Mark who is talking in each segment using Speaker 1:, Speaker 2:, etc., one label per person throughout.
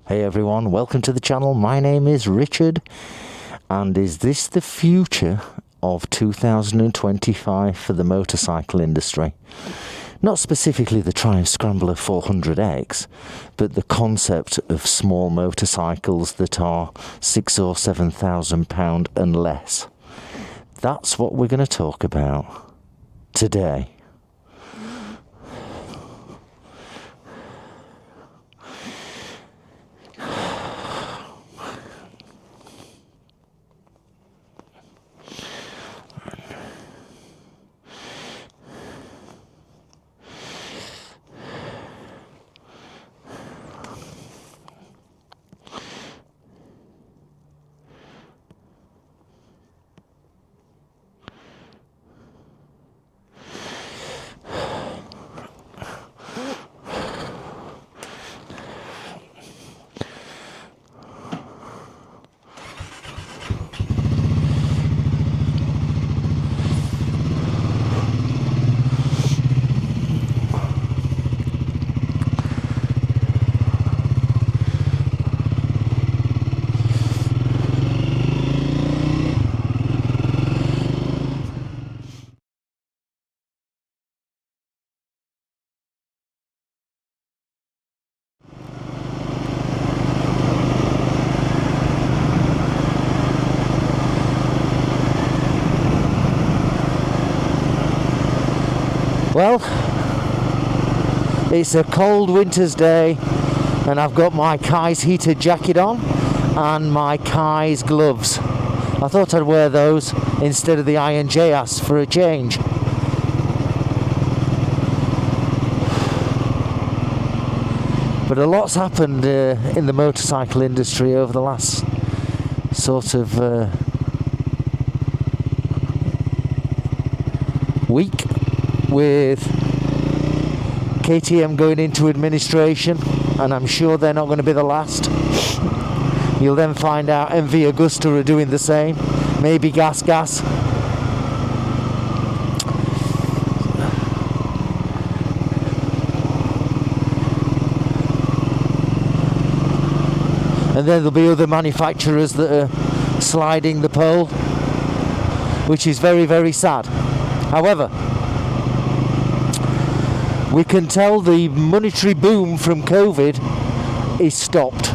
Speaker 1: Hey everyone, welcome to the channel. My name is Richard, and is this the future of 2025 for the motorcycle industry? Not specifically the Triumph Scrambler 400X, but the concept of small motorcycles that are £6,000 or £7,000 and less. That's what we're going to talk about today. Well, it's a cold winter's day and I've got my Kai's heated jacket on and my Kai's gloves. I thought I'd wear those instead of the INJS for a change. But a lot's happened in the motorcycle industry over the last sort of week, with KTM going into administration, and I'm sure they're not going to be the last. You'll then find out MV Agusta are doing the same, maybe Gas. And then there'll be other manufacturers that are sliding the pole, which is very, very sad. However, we can tell the monetary boom from COVID is stopped.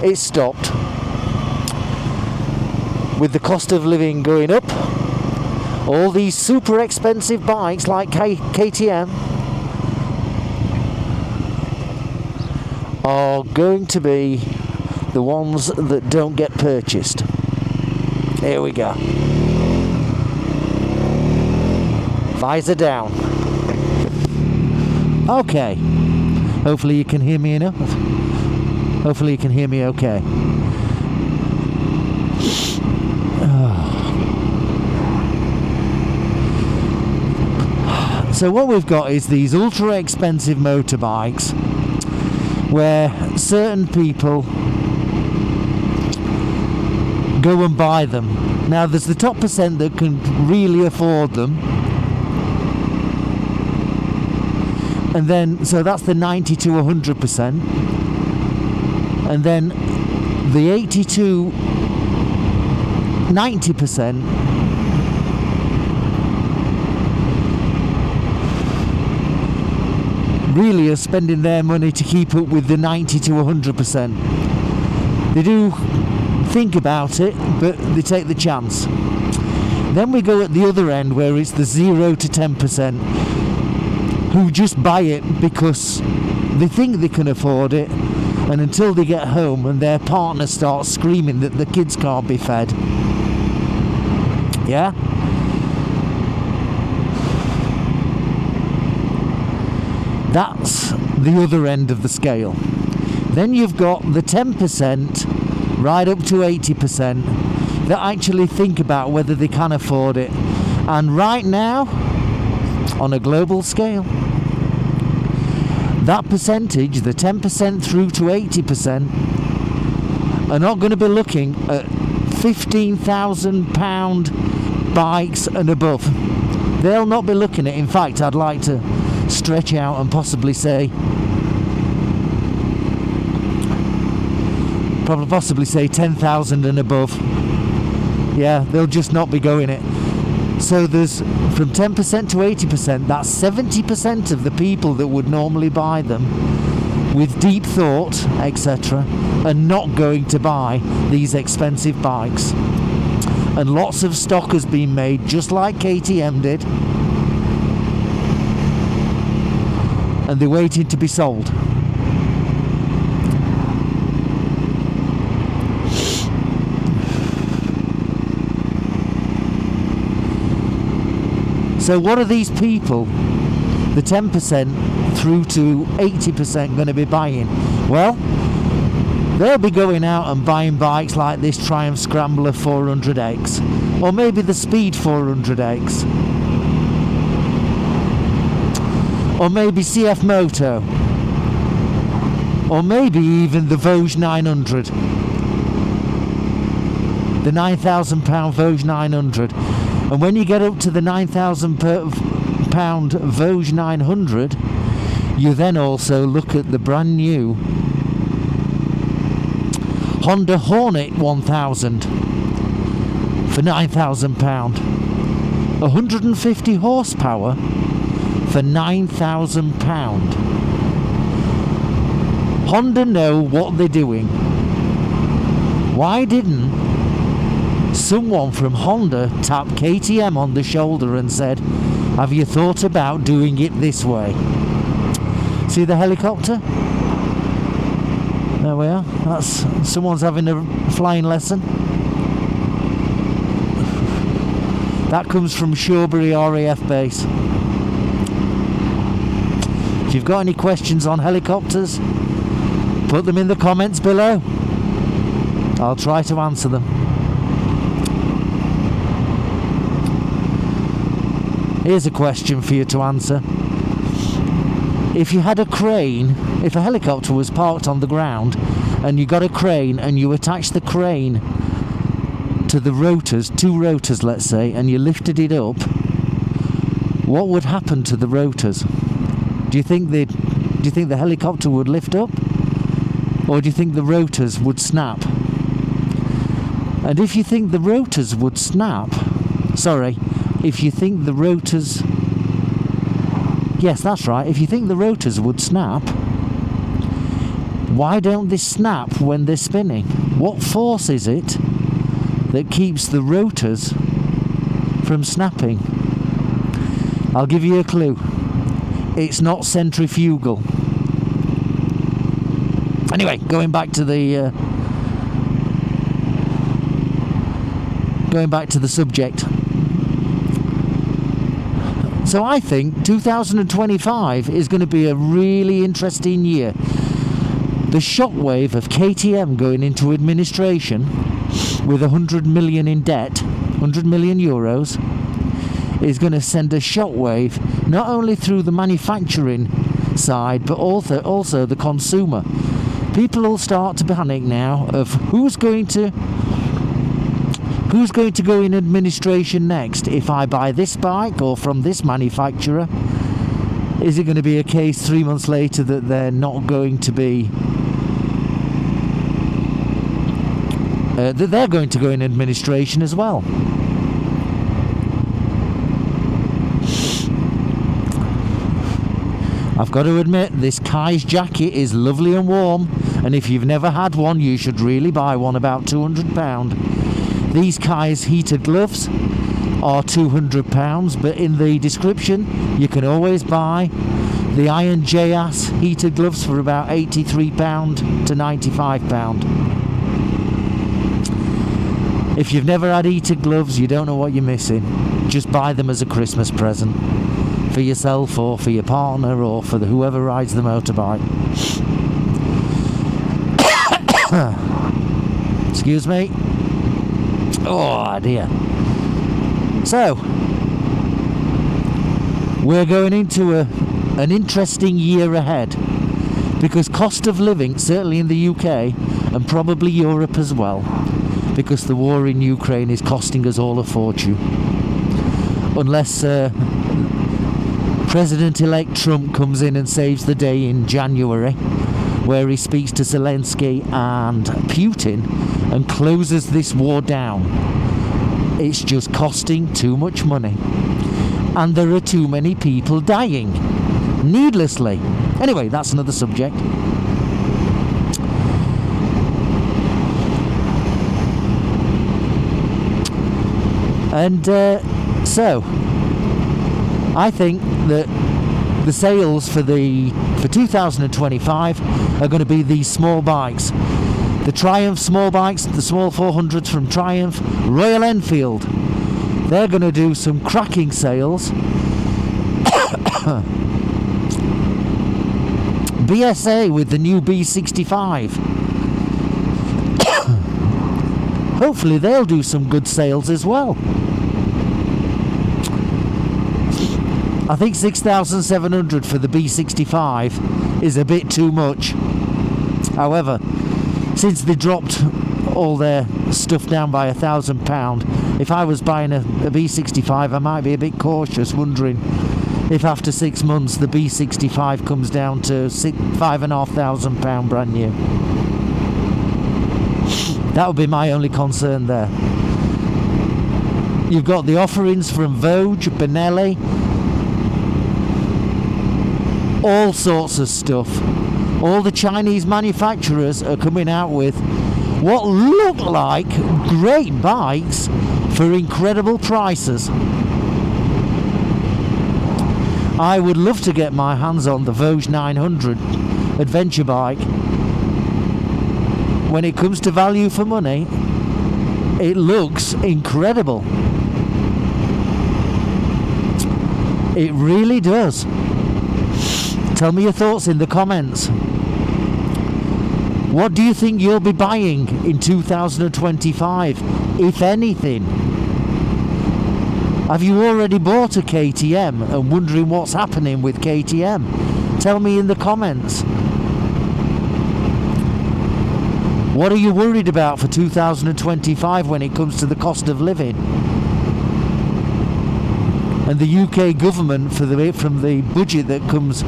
Speaker 1: It's stopped. With the cost of living going up, all these super expensive bikes like KTM are going to be the ones that don't get purchased. Here we go. Visor down. Okay, hopefully you can hear me enough. Hopefully you can hear me okay. So what we've got is these ultra expensive motorbikes where certain people go and buy them. Now there's the top percent that can really afford them. And then, so that's the 90 to 100%. And then the 80 to 90% really are spending their money to keep up with the 90 to 100%. They do think about it, but they take the chance. Then we go at the other end where it's the 0 to 10%. Who just buy it because they think they can afford it, and until they get home and their partner starts screaming that the kids can't be fed. Yeah? That's the other end of the scale. Then you've got the 10% right up to 80% that actually think about whether they can afford it. And right now, on a global scale, that percentage, the 10% through to 80%, are not going to be looking at £15,000 bikes and above. They'll not be looking at, in fact, I'd like to stretch out and possibly say probably possibly say 10,000 and above. Yeah, they'll just not be going it. So there's from 10% to 80%, that's 70% of the people that would normally buy them with deep thought, etc., are not going to buy these expensive bikes. And lots of stock has been made, just like KTM did, and they're waiting to be sold. So what are these people, the 10% through to 80%, going to be buying? Well, they'll be going out and buying bikes like this Triumph Scrambler 400X, or maybe the Speed 400X, or maybe CF Moto, or maybe even the Vosges 900, the £9,000 Vosges 900. And when you get up to the £9,000 Vosges 900, you then also look at the brand new Honda Hornet 1000 for £9,000. 150 horsepower for £9,000. Honda know what they're doing. Why didn't someone from Honda tap KTM on the shoulder and said, have you thought about doing it this way? See the helicopter? There we are. That's someone's having a flying lesson. That comes from Shawbury RAF base. If you've got any questions on helicopters, put them in the comments below. I'll try to answer them. Here's a question for you to answer. If you had a crane, if a helicopter was parked on the ground and you got a crane and you attached the crane to the rotors, 2 rotors let's say, and you lifted it up, what would happen to the rotors? Do you think the helicopter would lift up, or do you think the rotors would snap? And if you think the rotors would snap, if you think the rotors, yes, that's right, if you think the rotors would snap, why don't they snap when they're spinning? What force is it that keeps the rotors from snapping? I'll give you a clue. It's not centrifugal. Anyway, going back to the subject. So I think 2025 is going to be a really interesting year. The shockwave of KTM going into administration with 100 million in debt, 100 million euros, is going to send a shockwave not only through the manufacturing side but also the consumer. People will start to panic now of who's going to go in administration next. If I buy this bike or from this manufacturer, is it going to be a case 3 months later that they're not going to be that they're going to go in administration as well? I've got to admit, this Paige jacket is lovely and warm, and if you've never had one, you should really buy one, about £200. These Paige heated gloves are £200, but in the description you can always buy the Iron J-Ass heated gloves for about £83 to £95. If you've never had heated gloves, you don't know what you're missing. Just buy them as a Christmas present for yourself or for your partner or for whoever rides the motorbike. Excuse me. Oh dear. So we're going into an interesting year ahead, because cost of living, certainly in the UK and probably Europe as well, because the war in Ukraine is costing us all a fortune. Unless President-elect Trump comes in and saves the day in January, where he speaks to Zelensky and Putin and closes this war down. It's just costing too much money. And there are too many people dying. Needlessly. Anyway, that's another subject. And so, I think that the sales for 2025 are going to be these small bikes. The Triumph small bikes, the small 400s from Triumph, Royal Enfield. They're going to do some cracking sales. BSA with the new B65. Hopefully they'll do some good sales as well. I think 6,700 for the B65 is a bit too much. However, since they dropped all their stuff down by £1,000, if I was buying a B65, I might be a bit cautious, wondering if after 6 months the B65 comes down to £5,500 brand new. That would be my only concern there. You've got the offerings from Vogue, Benelli, all sorts of stuff. All the Chinese manufacturers are coming out with what look like great bikes for incredible prices. I would love to get my hands on the Vogue 900 adventure bike. When it comes to value for money, it looks incredible. It really does. Tell me your thoughts in the comments. What do you think you'll be buying in 2025, if anything? Have you already bought a KTM and wondering what's happening with KTM? Tell me in the comments. What are you worried about for 2025 when it comes to the cost of living? And the UK government from the budget that comes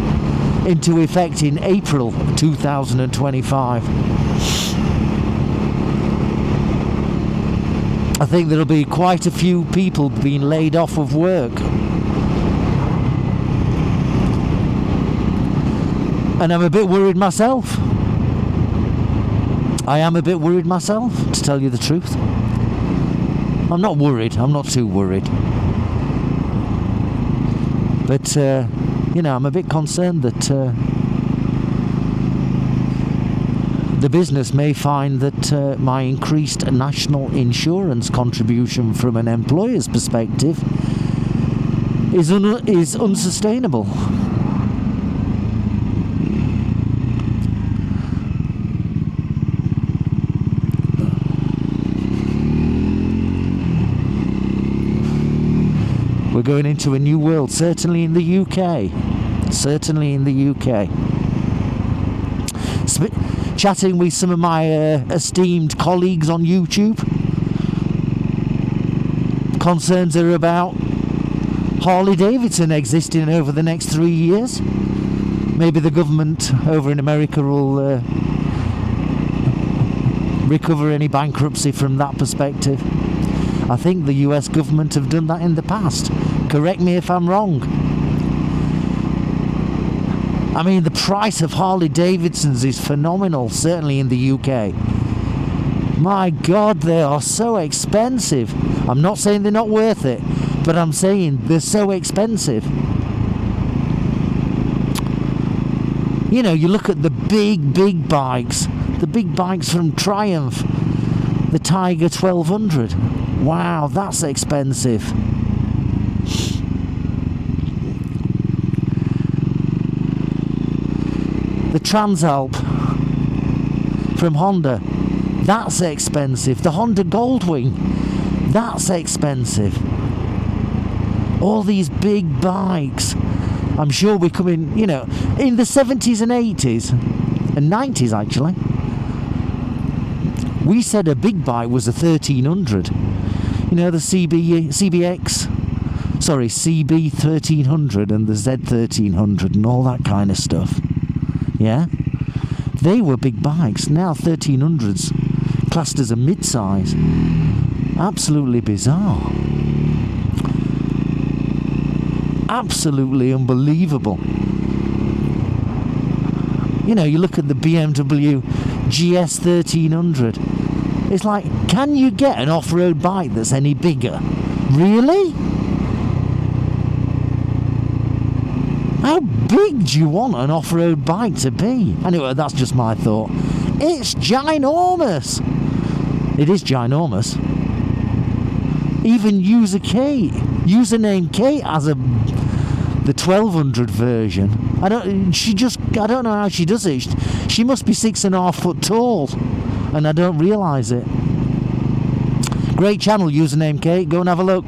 Speaker 1: into effect in April 2025. I think there'll be quite a few people being laid off of work. And I'm a bit worried myself. I am a bit worried myself, to tell you the truth. I'm not worried. I'm not too worried. But, you know, I'm a bit concerned that the business may find that my increased national insurance contribution from an employer's perspective is unsustainable. We're going into a new world, certainly in the UK. Certainly in the UK. Chatting with some of my esteemed colleagues on YouTube. Concerns are about Harley Davidson existing over the next 3 years. Maybe the government over in America will recover any bankruptcy from that perspective. I think the US government have done that in the past. Correct me if I'm wrong. I mean, the price of Harley Davidsons is phenomenal, certainly in the UK. My God, they are so expensive. I'm not saying they're not worth it, but I'm saying they're so expensive. You know, you look at the big bikes, the big bikes from Triumph, the Tiger 1200. Wow, that's expensive. The Transalp from Honda, that's expensive. The Honda Goldwing, that's expensive. All these big bikes. I'm sure we're coming, you know, in the 70s and 80s and 90s actually. We said a big bike was a 1300. You know, the CB 1300 and the Z 1300 and all that kind of stuff. Yeah? They were big bikes. Now 1300s classed as a mid-size. Absolutely bizarre. Absolutely unbelievable. You know, you look at the BMW GS 1300. It's like, can you get an off-road bike that's any bigger? Really? How big do you want an off-road bike to be? Anyway, that's just my thought. It's ginormous. It is ginormous. Even username Kate has the 1200 version. I don't know how she does it. She must be 6.5 foot tall, and I don't realise it. Great channel, username Kate. Go and have a look.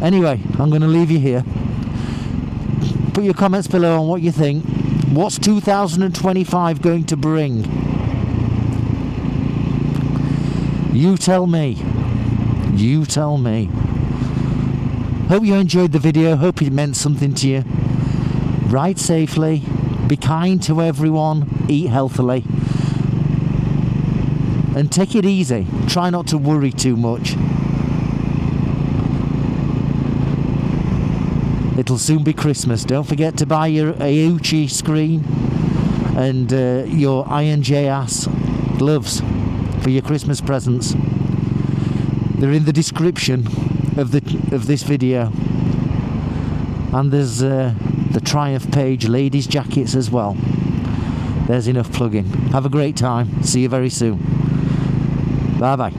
Speaker 1: Anyway, I'm going to leave you here. Put your comments below on what you think. What's 2025 going to bring? You tell me. You tell me. Hope you enjoyed the video. Hope it meant something to you. Ride safely. Be kind to everyone. Eat healthily. And take it easy. Try not to worry too much. It'll soon be Christmas. Don't forget to buy your Auchi screen and your INJS gloves for your Christmas presents. They're in the description of this video. And there's the Triumph Paige ladies jackets as well. There's enough plugging. Have a great time. See you very soon. Bye bye.